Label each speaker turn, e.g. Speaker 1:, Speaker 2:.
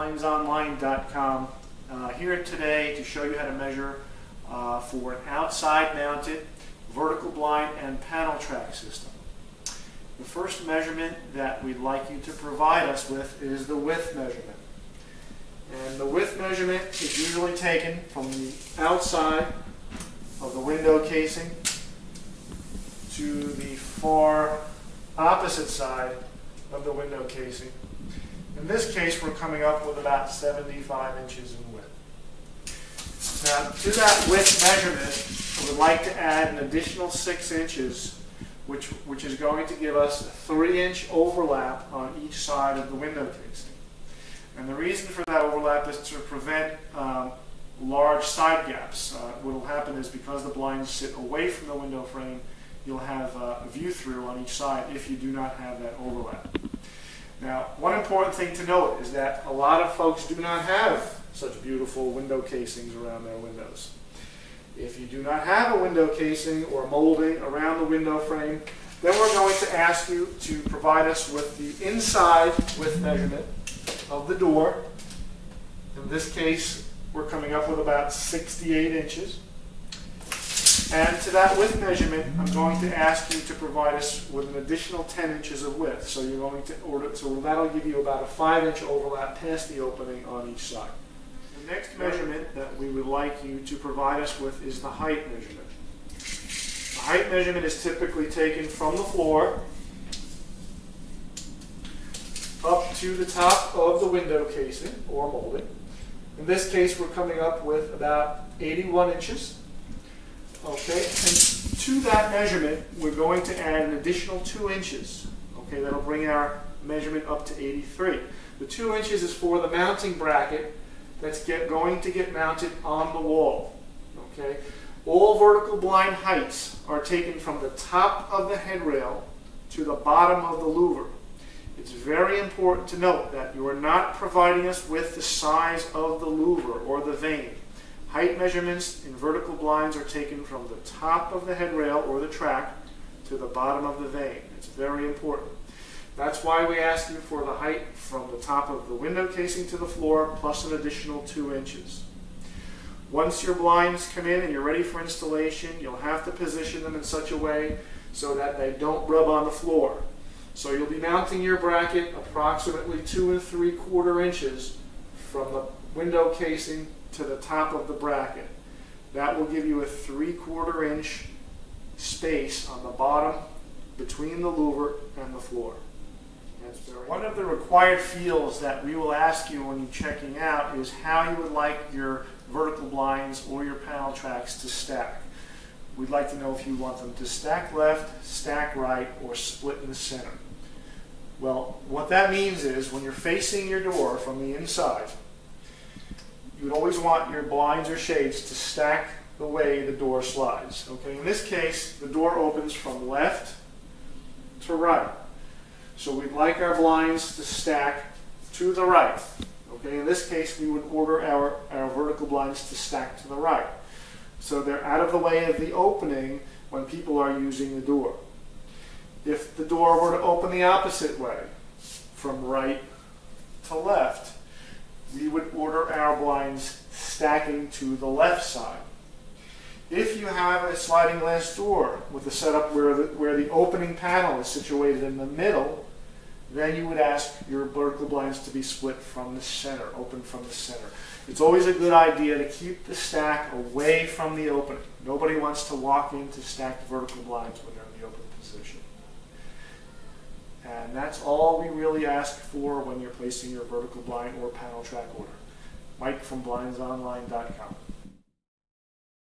Speaker 1: blindsonline.com here today to show you how to measure for an outside mounted vertical blind and panel track system. The first measurement that we'd like you to provide us with is the width measurement. And the width measurement is usually taken from the outside of the window casing to the far opposite side of the window casing. In this case, we're coming up with about 75 inches in width. Now, to that width measurement, I would like to add an additional 6 inches, which is going to give us a 3-inch overlap on each side of the window casing. And the reason for that overlap is to prevent large side gaps. What will happen is because the blinds sit away from the window frame, you'll have a view-through on each side if you do not have that overlap. Now, one important thing to note is that a lot of folks do not have such beautiful window casings around their windows. If you do not have a window casing or molding around the window frame, then we're going to ask you to provide us with the inside width measurement of the door. In this case, we're coming up with about 68 inches. And to that width measurement, I'm going to ask you to provide us with an additional 10 inches of width. So you're going to order, so that'll give you about a 5-inch overlap past the opening on each side. The next measurement that we would like you to provide us with is the height measurement. The height measurement is typically taken from the floor up to the top of the window casing or molding. In this case, we're coming up with about 81 inches. Okay, and to that measurement, we're going to add an additional 2 inches. Okay, that'll bring our measurement up to 83. The 2 inches is for the mounting bracket that's going to get mounted on the wall. Okay, all vertical blind heights are taken from the top of the headrail to the bottom of the louver. It's very important to note that you are not providing us with the size of the louver or the vane. Height measurements in vertical blinds are taken from the top of the headrail or the track to the bottom of the vane. It's very important. That's why we ask you for the height from the top of the window casing to the floor plus an additional 2 inches. Once your blinds come in and you're ready for installation, you'll have to position them in such a way so that they don't rub on the floor. So you'll be mounting your bracket approximately 2 3/4 inches from the window casing to the top of the bracket. That will give you a 3/4 inch space on the bottom between the louver and the floor. One of the required fields that we will ask you when you're checking out is how you would like your vertical blinds or your panel tracks to stack. We'd like to know if you want them to stack left, stack right, or split in the center. Well, what that means is when you're facing your door from the inside, you'd always want your blinds or shades to stack the way the door slides. Okay, in this case, the door opens from left to right. So we'd like our blinds to stack to the right. Okay, in this case, we would order our vertical blinds to stack to the right. So they're out of the way of the opening when people are using the door. If the door were to open the opposite way, from right to left, we would order our blinds stacking to the left side. If you have a sliding glass door with a setup where the opening panel is situated in the middle, then you would ask your vertical blinds to be split from the center, open from the center. It's always a good idea to keep the stack away from the opening. Nobody wants to walk into stacked vertical blinds when they're in the open position. And that's all we really ask for when you're placing your vertical blind or panel track order. Mike from blindsonline.com.